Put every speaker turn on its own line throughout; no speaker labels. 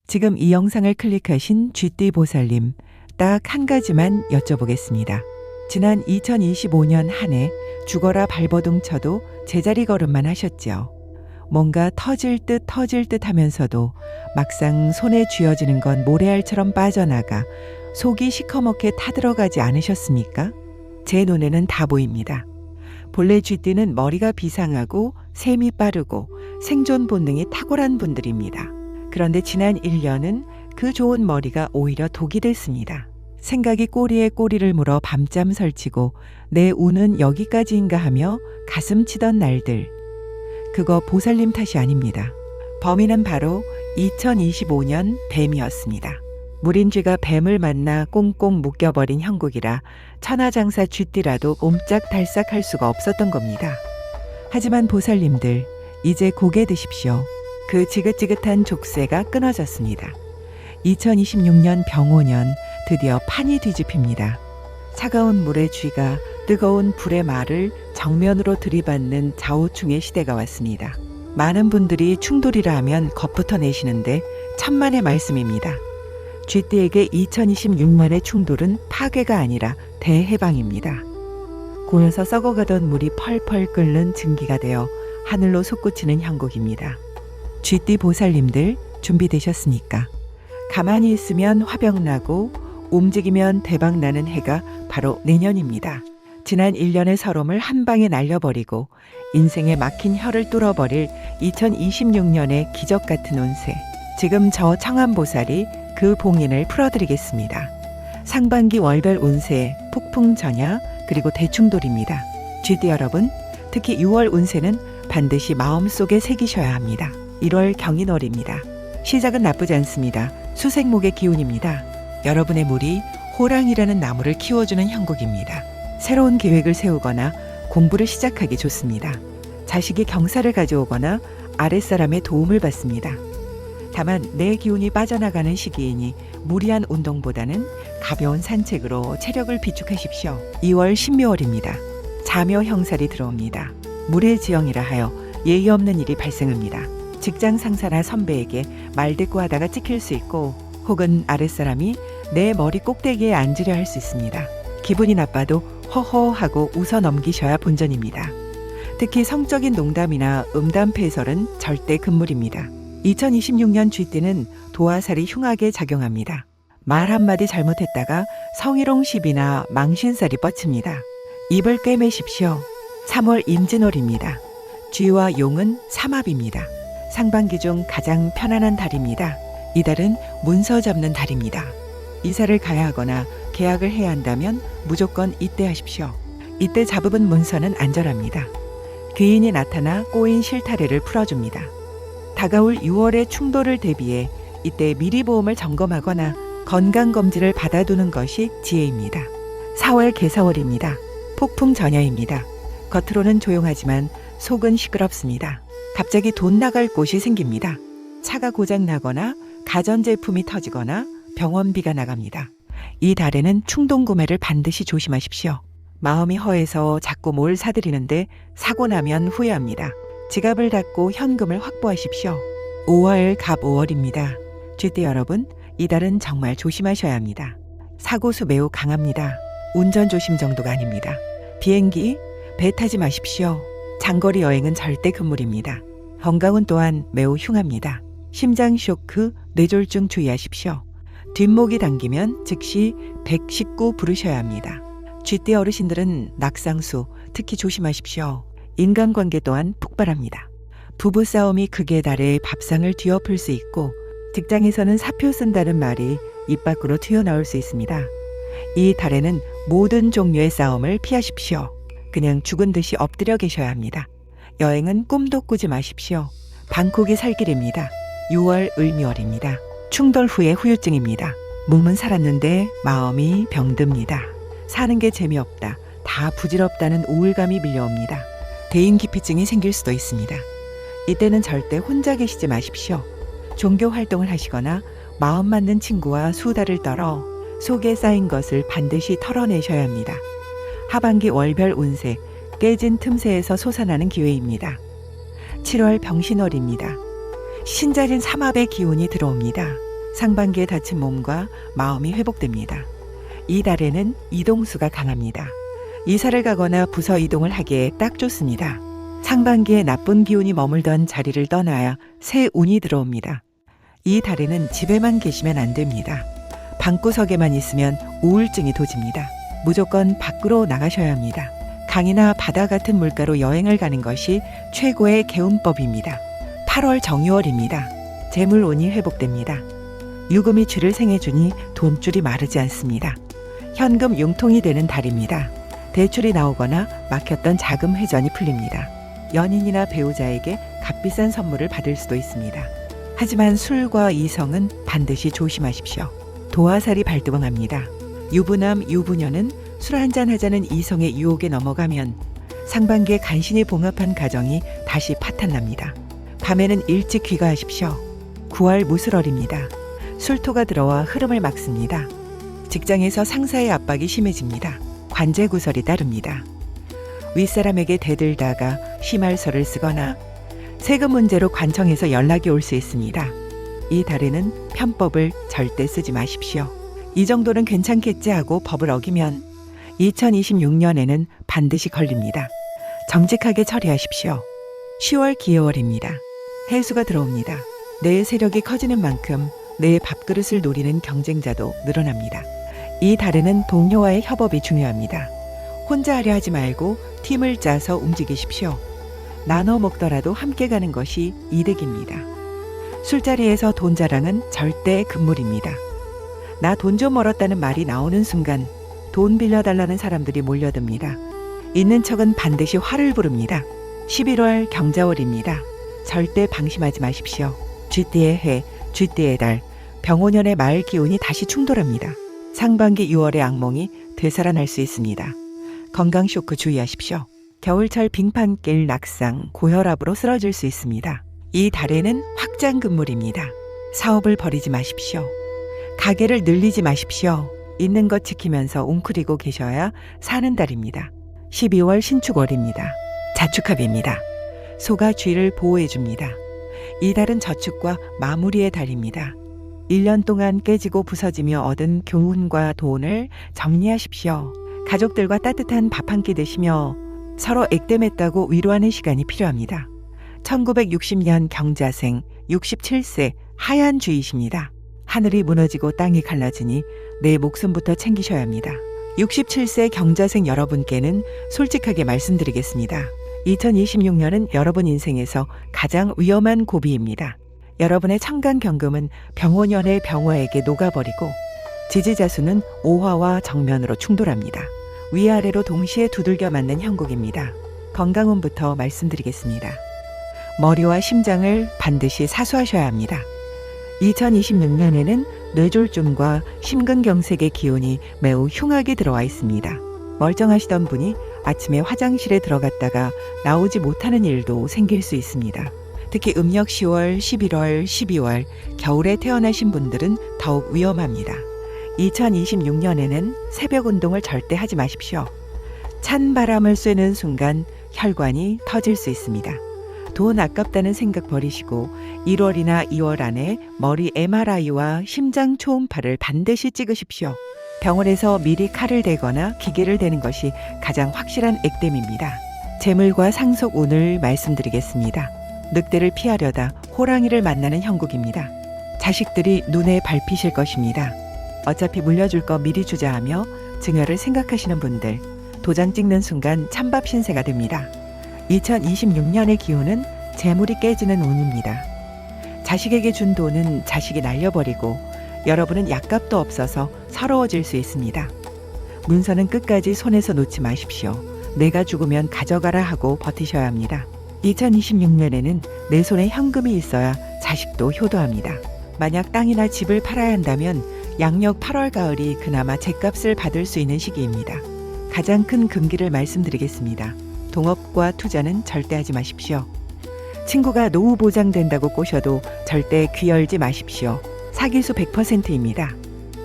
지금 이 영상을 클릭하신 쥐띠 보살님, 딱 한 가지만 여쭤보겠습니다. 지난 2025년 한 해 죽어라 발버둥 쳐도 제자리 걸음만 하셨죠. 뭔가 터질 듯 하면서도 막상 손에 쥐어지는 건 모래알처럼 빠져나가 속이 시커멓게 타들어가지 않으셨습니까? 제 눈에는 다 보입니다. 본래 쥐띠는 머리가 비상하고 셈이 빠르고 생존 본능이 탁월한 분들입니다. 그런데 지난 1년은 그 좋은 머리가 오히려 독이 됐습니다. 생각이 꼬리에 꼬리를 물어 밤잠 설치고 내 운은 여기까지인가 하며 가슴 치던 날들. 그거 보살님 탓이 아닙니다. 범인은 바로 2025년 뱀이었습니다. 물인쥐가 뱀을 만나 꽁꽁 묶여버린 형국이라 천하장사 쥐띠라도 옴짝달싹 할 수가 없었던 겁니다. 하지만 보살님들, 이제 고개 드십시오. 그 지긋지긋한 족쇄가 끊어졌습니다. 2026년 병오년 드디어 판이 뒤집힙니다. 차가운 물의 쥐가 뜨거운 불의 말을 정면으로 들이받는 좌우충의 시대가 왔습니다. 많은 분들이 충돌이라 하면 겁부터 내시는데 천만의 말씀입니다. 쥐띠에게 2026년의 충돌은 파괴가 아니라 대해방입니다. 고여서 썩어가던 물이 펄펄 끓는 증기가 되어 하늘로 솟구치는 형국입니다. 쥐띠 보살님들 준비되셨습니까? 가만히 있으면 화병나고 움직이면 대박나는 해가 바로 내년입니다. 지난 1년의 서름을 한 방에 날려버리고 인생에 막힌 혀를 뚫어버릴 2026년의 기적 같은 운세. 지금 저 청암보살이 그 봉인을 풀어드리겠습니다. 상반기 월별 운세, 폭풍 전야, 그리고 대충돌입니다. 쥐띠 여러분, 특히 6월 운세는 반드시 마음속에 새기셔야 합니다. 1월 경인월입니다. 시작은 나쁘지 않습니다. 수생목의 기운입니다. 여러분의 물이 호랑이라는 나무를 키워주는 형국입니다. 새로운 계획을 세우거나 공부를 시작하기 좋습니다. 자식이 경사를 가져오거나 아랫사람의 도움을 받습니다. 다만 내 기운이 빠져나가는 시기이니 무리한 운동보다는 가벼운 산책으로 체력을 비축하십시오. 2월 신묘월입니다. 자묘 형살이 들어옵니다. 물의 지형이라 하여 예의 없는 일이 발생합니다. 직장 상사나 선배에게 말대꾸하다가 찍힐 수 있고 혹은 아랫사람이 내 머리 꼭대기에 앉으려 할 수 있습니다. 기분이 나빠도 허허 하고 웃어 넘기셔야 본전입니다. 특히 성적인 농담이나 음담패설은 절대 금물입니다. 2026년 쥐띠는 도화살이 흉하게 작용합니다. 말 한마디 잘못했다가 성희롱 시비나 망신살이 뻗칩니다. 입을 꿰매십시오. 3월 임진월입니다. 쥐와 용은 삼합입니다. 상반기 중 가장 편안한 달입니다. 이 달은 문서 잡는 달입니다. 이사를 가야 하거나 계약을 해야 한다면 무조건 이때 하십시오. 이때 잡은 문서는 안전합니다. 귀인이 나타나 꼬인 실타래를 풀어줍니다. 다가올 6월의 충돌을 대비해 이때 미리 보험을 점검하거나 건강검진을 받아두는 것이 지혜입니다. 4월 개사월입니다. 폭풍 전야입니다. 겉으로는 조용하지만 속은 시끄럽습니다. 갑자기 돈 나갈 곳이 생깁니다. 차가 고장 나거나 가전제품이 터지거나 병원비가 나갑니다. 이 달에는 충동구매를 반드시 조심하십시오. 마음이 허해서 자꾸 뭘 사들이는데 사고 나면 후회합니다. 지갑을 닫고 현금을 확보하십시오. 5월 갑5월입니다. 쥐띠 여러분, 이 달은 정말 조심하셔야 합니다. 사고수 매우 강합니다. 운전 조심 정도가 아닙니다. 비행기, 배 타지 마십시오. 장거리 여행은 절대 금물입니다. 건강은 또한 매우 흉합니다. 심장 쇼크, 뇌졸중 주의하십시오. 뒷목이 당기면 즉시 119 부르셔야 합니다. 쥐띠 어르신들은 낙상수 특히 조심하십시오. 인간관계 또한 폭발합니다. 부부싸움이 극에 달해 밥상을 뒤엎을 수 있고 직장에서는 사표 쓴다는 말이 입 밖으로 튀어나올 수 있습니다. 이 달에는 모든 종류의 싸움을 피하십시오. 그냥 죽은 듯이 엎드려 계셔야 합니다. 여행은 꿈도 꾸지 마십시오. 방콕이 살 길입니다. 6월 을묘월입니다. 충돌 후에 후유증입니다. 몸은 살았는데 마음이 병듭니다. 사는 게 재미없다, 다 부질없다는 우울감이 밀려옵니다. 대인기피증이 생길 수도 있습니다. 이때는 절대 혼자 계시지 마십시오. 종교 활동을 하시거나 마음 맞는 친구와 수다를 떨어 속에 쌓인 것을 반드시 털어내셔야 합니다. 하반기 월별 운세, 깨진 틈새에서 솟아나는 기회입니다. 7월 병신월입니다. 신자린 삼합의 기운이 들어옵니다. 상반기에 다친 몸과 마음이 회복됩니다. 이 달에는 이동수가 강합니다. 이사를 가거나 부서 이동을 하기에 딱 좋습니다. 상반기에 나쁜 기운이 머물던 자리를 떠나야 새 운이 들어옵니다. 이 달에는 집에만 계시면 안 됩니다. 방구석에만 있으면 우울증이 도집니다. 무조건 밖으로 나가셔야 합니다. 강이나 바다 같은 물가로 여행을 가는 것이 최고의 개운법입니다. 8월 정유월입니다. 재물운이 회복됩니다. 유금이 쥐를 생해주니 돈줄이 마르지 않습니다. 현금 융통이 되는 달입니다. 대출이 나오거나 막혔던 자금 회전이 풀립니다. 연인이나 배우자에게 값비싼 선물을 받을 수도 있습니다. 하지만 술과 이성은 반드시 조심하십시오. 도화살이 발동합니다. 유부남, 유부녀는 술 한잔 하자는 이성의 유혹에 넘어가면 상반기에 간신히 봉합한 가정이 다시 파탄납니다. 밤에는 일찍 귀가하십시오. 9월 무술월입니다. 술토가 들어와 흐름을 막습니다. 직장에서 상사의 압박이 심해집니다. 관제구설이 따릅니다. 윗사람에게 대들다가 심할서를 쓰거나 세금 문제로 관청에서 연락이 올 수 있습니다. 이 달에는 편법을 절대 쓰지 마십시오. 이 정도는 괜찮겠지 하고 법을 어기면 2026년에는 반드시 걸립니다. 정직하게 처리하십시오. 10월 기해월입니다. 해수가 들어옵니다. 내 세력이 커지는 만큼 내 밥그릇을 노리는 경쟁자도 늘어납니다. 이 달에는 동료와의 협업이 중요합니다. 혼자 하려 하지 말고 팀을 짜서 움직이십시오. 나눠 먹더라도 함께 가는 것이 이득입니다. 술자리에서 돈 자랑은 절대 금물입니다. 나 돈 좀 벌었다는 말이 나오는 순간 돈 빌려달라는 사람들이 몰려듭니다. 있는 척은 반드시 화를 부릅니다. 11월 경자월입니다. 절대 방심하지 마십시오. 쥐띠의 해, 쥐띠의 달, 병오년의 마을 기운이 다시 충돌합니다. 상반기 6월의 악몽이 되살아날 수 있습니다. 건강 쇼크 주의하십시오. 겨울철 빙판길 낙상, 고혈압으로 쓰러질 수 있습니다. 이 달에는 확장 금물입니다. 사업을 버리지 마십시오. 가게를 늘리지 마십시오. 있는 것 지키면서 웅크리고 계셔야 사는 달입니다. 12월 신축월입니다. 자축합입니다. 소가 쥐를 보호해줍니다. 이 달은 저축과 마무리의 달입니다. 1년 동안 깨지고 부서지며 얻은 교훈과 돈을 정리하십시오. 가족들과 따뜻한 밥 한 끼 드시며 서로 액땜했다고 위로하는 시간이 필요합니다. 1960년 경자생 67세 하얀 쥐이십니다. 하늘이 무너지고 땅이 갈라지니 내 목숨부터 챙기셔야 합니다. 67세 경자생 여러분께는 솔직하게 말씀드리겠습니다. 2026년은 여러분 인생에서 가장 위험한 고비입니다. 여러분의 청간경금은 병오년의 병화에게 녹아버리고 지지자수는 오화와 정면으로 충돌합니다. 위아래로 동시에 두들겨 맞는 형국입니다. 건강운부터 말씀드리겠습니다. 머리와 심장을 반드시 사수하셔야 합니다. 2026년에는 뇌졸중과 심근경색의 기운이 매우 흉하게 들어와 있습니다. 멀쩡하시던 분이 아침에 화장실에 들어갔다가 나오지 못하는 일도 생길 수 있습니다. 특히 음력 10월, 11월, 12월, 겨울에 태어나신 분들은 더욱 위험합니다. 2026년에는 새벽 운동을 절대 하지 마십시오. 찬 바람을 쐬는 순간 혈관이 터질 수 있습니다. 돈 아깝다는 생각 버리시고 1월이나 2월 안에 머리 MRI와 심장 초음파를 반드시 찍으십시오. 병원에서 미리 칼을 대거나 기계를 대는 것이 가장 확실한 액땜입니다. 재물과 상속 운을 말씀드리겠습니다. 늑대를 피하려다 호랑이를 만나는 형국입니다. 자식들이 눈에 밟히실 것입니다. 어차피 물려줄 거 미리 주자 하며 증여를 생각하시는 분들, 도장 찍는 순간 찬밥 신세가 됩니다. 2026년의 기운은 재물이 깨지는 운입니다. 자식에게 준 돈은 자식이 날려버리고 여러분은 약값도 없어서 서러워질 수 있습니다. 문서는 끝까지 손에서 놓지 마십시오. 내가 죽으면 가져가라 하고 버티셔야 합니다. 2026년에는 내 손에 현금이 있어야 자식도 효도합니다. 만약 땅이나 집을 팔아야 한다면 양력 8월 가을이 그나마 죗값을 받을 수 있는 시기입니다. 가장 큰 금기를 말씀드리겠습니다. 동업과 투자는 절대 하지 마십시오. 친구가 노후 보장된다고 꼬셔도 절대 귀 열지 마십시오. 사기수 100%입니다.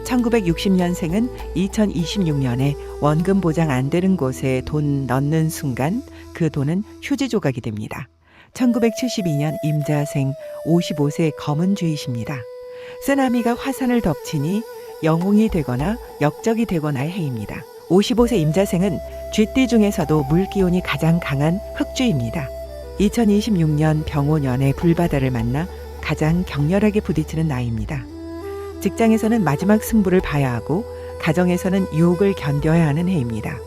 1960년생은 2026년에 원금 보장 안 되는 곳에 돈 넣는 순간 그 돈은 휴지 조각이 됩니다. 1972년 임자생 55세 검은 쥐이십니다. 쓰나미가 화산을 덮치니 영웅이 되거나 역적이 되거나의 해입니다. 55세 임자생은 쥐띠 중에서도 물기운이 가장 강한 흑쥐입니다. 2026년 병오년의 불바다를 만나 가장 격렬하게 부딪히는 나이입니다. 직장에서는 마지막 승부를 봐야 하고 가정에서는 유혹을 견뎌야 하는 해입니다.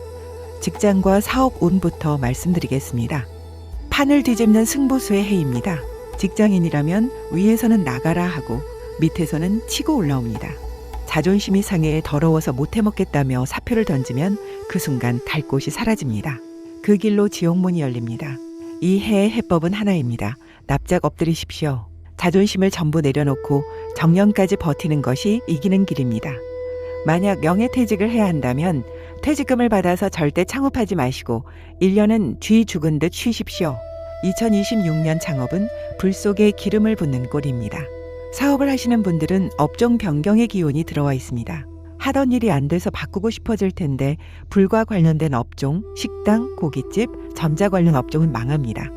직장과 사업 운부터 말씀드리겠습니다. 판을 뒤집는 승부수의 해입니다. 직장인이라면 위에서는 나가라 하고 밑에서는 치고 올라옵니다. 자존심이 상해 더러워서 못해 먹겠다며 사표를 던지면 그 순간 갈 곳이 사라집니다. 그 길로 지옥문이 열립니다. 이 해의 해법은 하나입니다. 납작 엎드리십시오. 자존심을 전부 내려놓고 정년까지 버티는 것이 이기는 길입니다. 만약 명예퇴직을 해야 한다면 퇴직금을 받아서 절대 창업하지 마시고 1년은 쥐 죽은 듯 쉬십시오. 2026년 창업은 불 속에 기름을 붓는 꼴입니다. 사업을 하시는 분들은 업종 변경의 기운이 들어와 있습니다. 하던 일이 안 돼서 바꾸고 싶어질 텐데 불과 관련된 업종, 식당, 고깃집, 전자 관련 업종은 망합니다.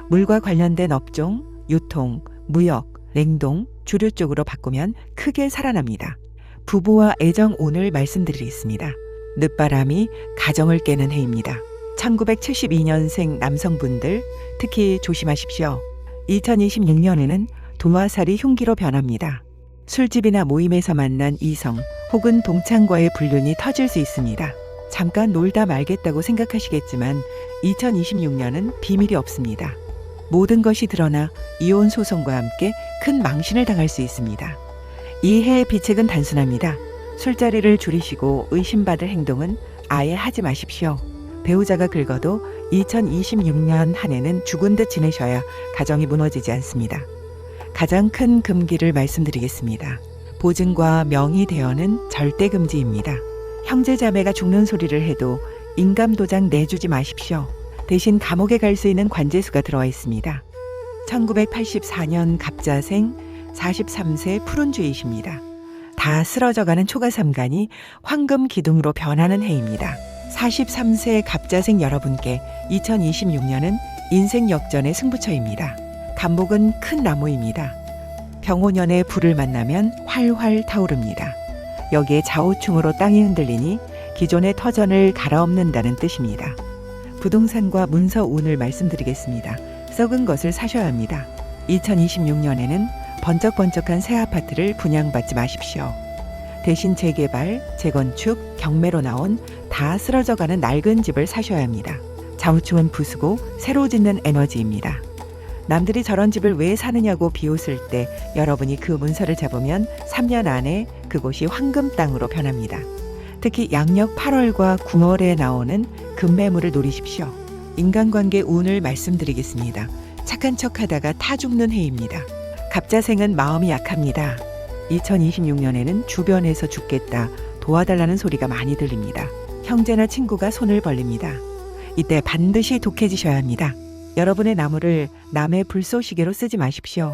물과 관련된 업종, 유통, 무역, 냉동, 주류 쪽으로 바꾸면 크게 살아납니다. 부부와 애정 운을 말씀드리겠습니다. 늦바람이 가정을 깨는 해입니다. 1972년생 남성분들 특히 조심하십시오. 2026년에는 도화살이 흉기로 변합니다. 술집이나 모임에서 만난 이성 혹은 동창과의 불륜이 터질 수 있습니다. 잠깐 놀다 말겠다고 생각하시겠지만 2026년은 비밀이 없습니다. 모든 것이 드러나 이혼 소송과 함께 큰 망신을 당할 수 있습니다. 이 해의 비책은 단순합니다. 술자리를 줄이시고 의심받을 행동은 아예 하지 마십시오. 배우자가 긁어도 2026년 한 해는 죽은 듯 지내셔야 가정이 무너지지 않습니다. 가장 큰 금기를 말씀드리겠습니다. 보증과 명의 대여는 절대 금지입니다. 형제자매가 죽는 소리를 해도 인감도장 내주지 마십시오. 대신 감옥에 갈 수 있는 관제수가 들어와 있습니다. 1984년 갑자생 43세 푸른쥐이십니다. 다 쓰러져가는 초가삼간이 황금 기둥으로 변하는 해입니다. 43세 갑자생 여러분께 2026년은 인생 역전의 승부처입니다. 간목은 큰 나무입니다. 병오년에 불을 만나면 활활 타오릅니다. 여기에 좌우충으로 땅이 흔들리니 기존의 터전을 갈아엎는다는 뜻입니다. 부동산과 문서 운을 말씀드리겠습니다. 썩은 것을 사셔야 합니다. 2026년에는 번쩍번쩍한 새 아파트를 분양받지 마십시오. 대신 재개발, 재건축, 경매로 나온 다 쓰러져가는 낡은 집을 사셔야 합니다. 좌우충은 부수고 새로 짓는 에너지입니다. 남들이 저런 집을 왜 사느냐고 비웃을 때 여러분이 그 문서를 잡으면 3년 안에 그곳이 황금 땅으로 변합니다. 특히 양력 8월과 9월에 나오는 금매물을 노리십시오. 인간관계 운을 말씀드리겠습니다. 착한 척하다가 타 죽는 해입니다. 갑자생은 마음이 약합니다. 2026년에는 주변에서 죽겠다, 도와달라는 소리가 많이 들립니다. 형제나 친구가 손을 벌립니다. 이때 반드시 독해지셔야 합니다. 여러분의 나무를 남의 불쏘시개로 쓰지 마십시오.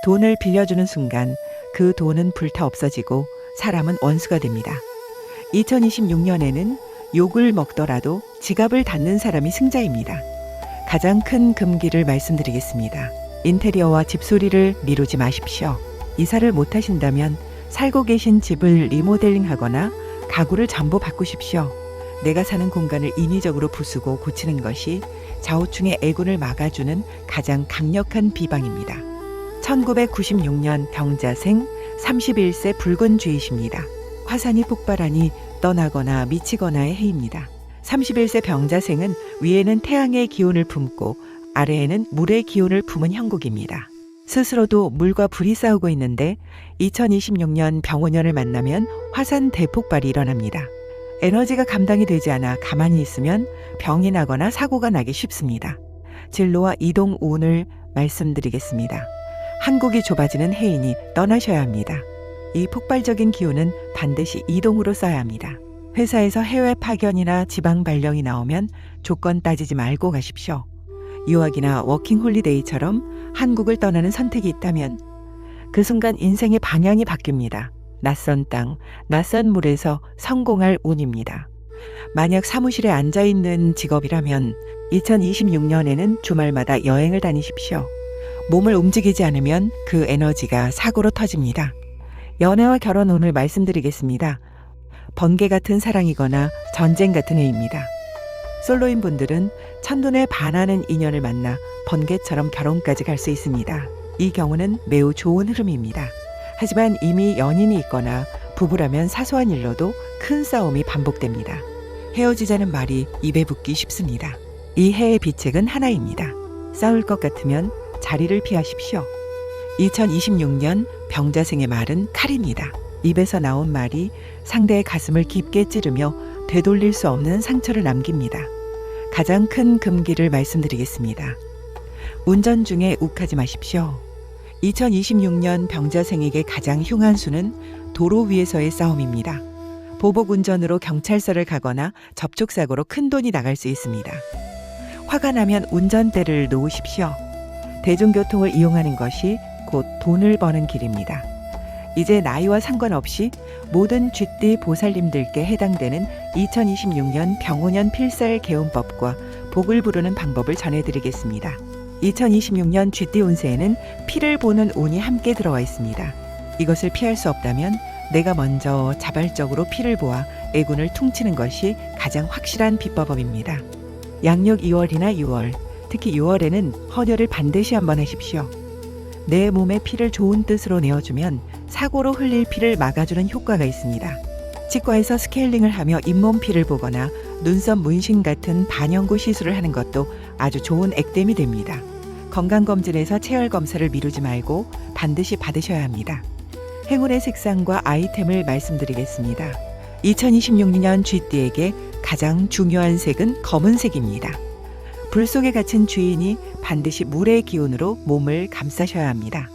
돈을 빌려주는 순간 그 돈은 불타 없어지고 사람은 원수가 됩니다. 2026년에는 욕을 먹더라도 지갑을 닫는 사람이 승자입니다. 가장 큰 금기를 말씀드리겠습니다. 인테리어와 집수리를 미루지 마십시오. 이사를 못 하신다면 살고 계신 집을 리모델링하거나 가구를 전부 바꾸십시오. 내가 사는 공간을 인위적으로 부수고 고치는 것이 좌우충의 애군을 막아주는 가장 강력한 비방입니다. 1996년 병자생 31세 붉은 쥐이십니다. 화산이 폭발하니 떠나거나 미치거나의 해입니다. 31세 병자생은 위에는 태양의 기운을 품고 아래에는 물의 기운을 품은 형국입니다. 스스로도 물과 불이 싸우고 있는데 2026년 병오년을 만나면 화산 대폭발이 일어납니다. 에너지가 감당이 되지 않아 가만히 있으면 병이 나거나 사고가 나기 쉽습니다. 진로와 이동 운을 말씀드리겠습니다. 한국이 좁아지는 해이니 떠나셔야 합니다. 이 폭발적인 기운은 반드시 이동으로 써야 합니다. 회사에서 해외 파견이나 지방 발령이 나오면 조건 따지지 말고 가십시오. 유학이나 워킹홀리데이처럼 한국을 떠나는 선택이 있다면 그 순간 인생의 방향이 바뀝니다. 낯선 땅, 낯선 물에서 성공할 운입니다. 만약 사무실에 앉아있는 직업이라면 2026년에는 주말마다 여행을 다니십시오. 몸을 움직이지 않으면 그 에너지가 사고로 터집니다. 연애와 결혼 오늘 말씀드리겠습니다. 번개 같은 사랑이거나 전쟁 같은 해입니다. 솔로인 분들은 첫눈에 반하는 인연을 만나 번개처럼 결혼까지 갈 수 있습니다. 이 경우는 매우 좋은 흐름입니다. 하지만 이미 연인이 있거나 부부라면 사소한 일로도 큰 싸움이 반복됩니다. 헤어지자는 말이 입에 붙기 쉽습니다. 이 해의 비책은 하나입니다. 싸울 것 같으면 자리를 피하십시오. 2026년 병자생의 말은 칼입니다. 입에서 나온 말이 상대의 가슴을 깊게 찌르며 되돌릴 수 없는 상처를 남깁니다. 가장 큰 금기를 말씀드리겠습니다. 운전 중에 욱하지 마십시오. 2026년 병자생에게 가장 흉한 수는 도로 위에서의 싸움입니다. 보복 운전으로 경찰서를 가거나 접촉사고로 큰 돈이 나갈 수 있습니다. 화가 나면 운전대를 놓으십시오. 대중교통을 이용하는 것이 곧 돈을 버는 길입니다. 이제 나이와 상관없이 모든 쥐띠 보살님들께 해당되는 2026년 병오년 필살 개운법과 복을 부르는 방법을 전해드리겠습니다. 2026년 쥐띠 운세에는 피를 보는 운이 함께 들어와 있습니다. 이것을 피할 수 없다면 내가 먼저 자발적으로 피를 보아 애군을 퉁치는 것이 가장 확실한 비법입니다. 양력 2월이나 6월, 특히 6월에는 헌혈을 반드시 한번 하십시오. 내 몸의 피를 좋은 뜻으로 내어주면 사고로 흘릴 피를 막아주는 효과가 있습니다. 치과에서 스케일링을 하며 잇몸 피를 보거나 눈썹 문신 같은 반영구 시술을 하는 것도 아주 좋은 액땜이 됩니다. 건강검진에서 체열 검사를 미루지 말고 반드시 받으셔야 합니다. 행운의 색상과 아이템을 말씀드리겠습니다. 2026년 쥐띠에게 가장 중요한 색은 검은색입니다. 불 속에 갇힌 쥐인이 반드시 물의 기운으로 몸을 감싸셔야 합니다.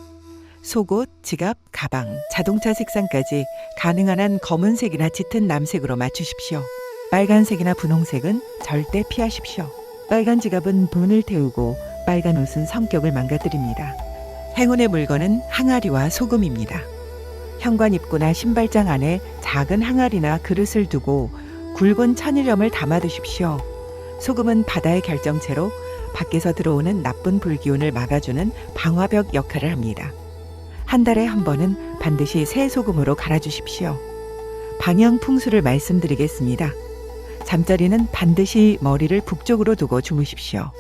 속옷, 지갑, 가방, 자동차 색상까지 가능한 한 검은색이나 짙은 남색으로 맞추십시오. 빨간색이나 분홍색은 절대 피하십시오. 빨간 지갑은 분을 태우고 빨간 옷은 성격을 망가뜨립니다. 행운의 물건은 항아리와 소금입니다. 현관 입구나 신발장 안에 작은 항아리나 그릇을 두고 굵은 천일염을 담아두십시오. 소금은 바다의 결정체로 밖에서 들어오는 나쁜 불기운을 막아주는 방화벽 역할을 합니다. 한 달에 한 번은 반드시 새 소금으로 갈아주십시오. 방향 풍수를 말씀드리겠습니다. 잠자리는 반드시 머리를 북쪽으로 두고 주무십시오.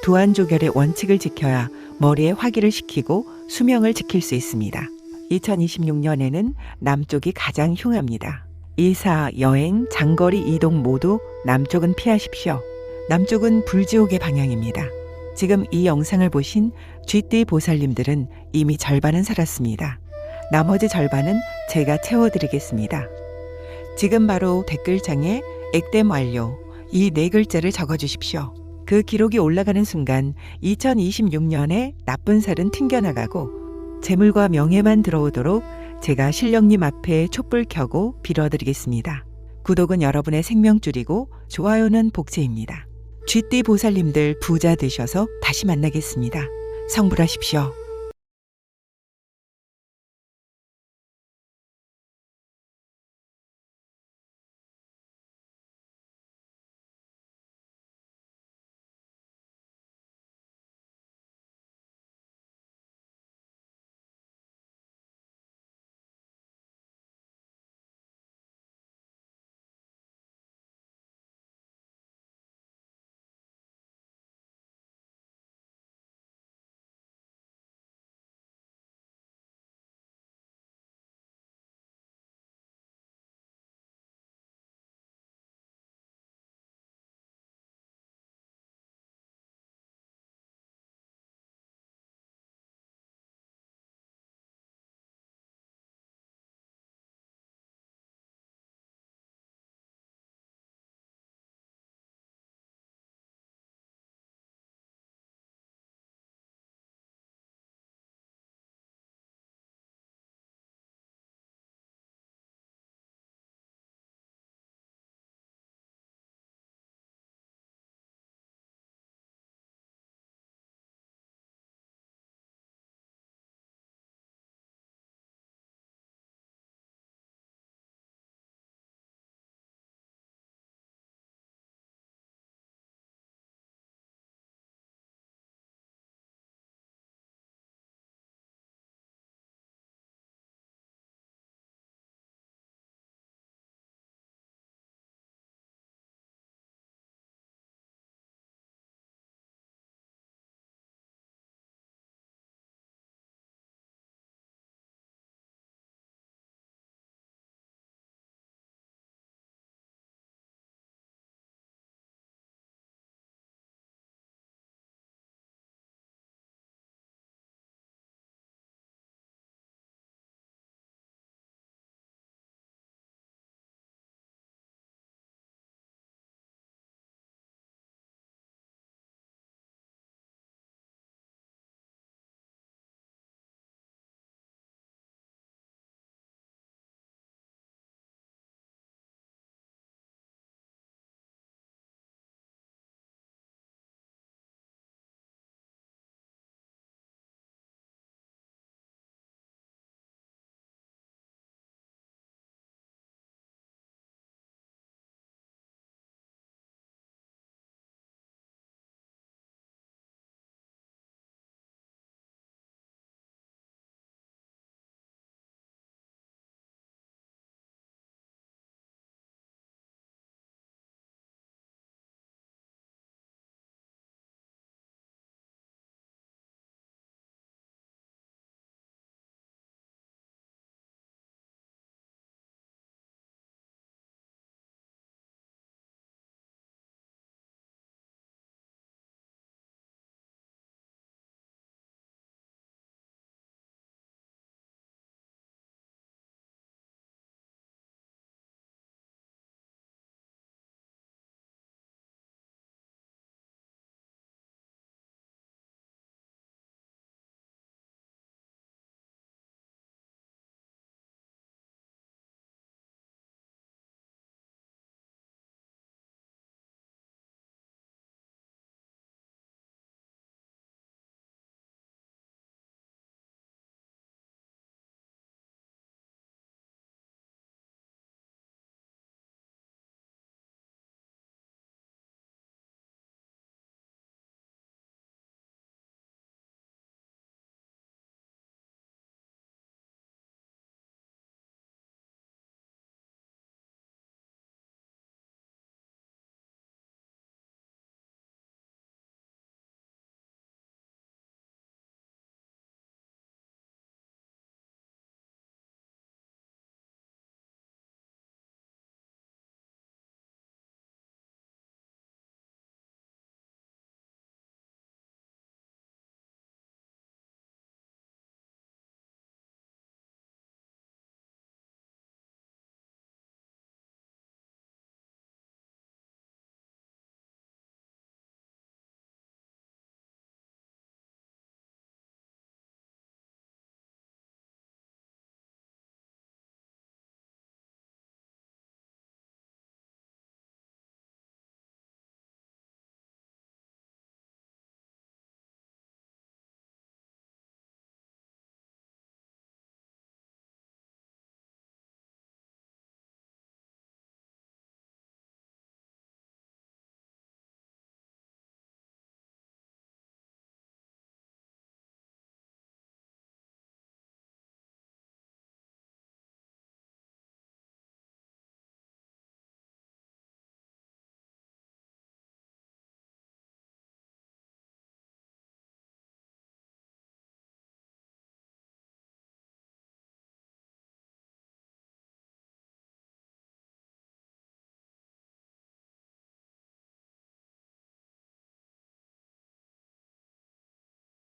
두안조결의 원칙을 지켜야 머리에 화기를 시키고 수명을 지킬 수 있습니다. 2026년에는 남쪽이 가장 흉합니다. 이사, 여행, 장거리 이동 모두 남쪽은 피하십시오. 남쪽은 불지옥의 방향입니다. 지금 이 영상을 보신 쥐띠 보살님들은 이미 절반은 살았습니다. 나머지 절반은 제가 채워드리겠습니다. 지금 바로 댓글창에 액땜 완료 이 4글자를 적어주십시오. 그 기록이 올라가는 순간 2026년에 나쁜 살은 튕겨나가고 재물과 명예만 들어오도록 제가 신령님 앞에 촛불 켜고 빌어드리겠습니다. 구독은 여러분의 생명줄이고 좋아요는 복제입니다. 쥐띠 보살님들 부자 되셔서 다시 만나겠습니다. 성불하십시오.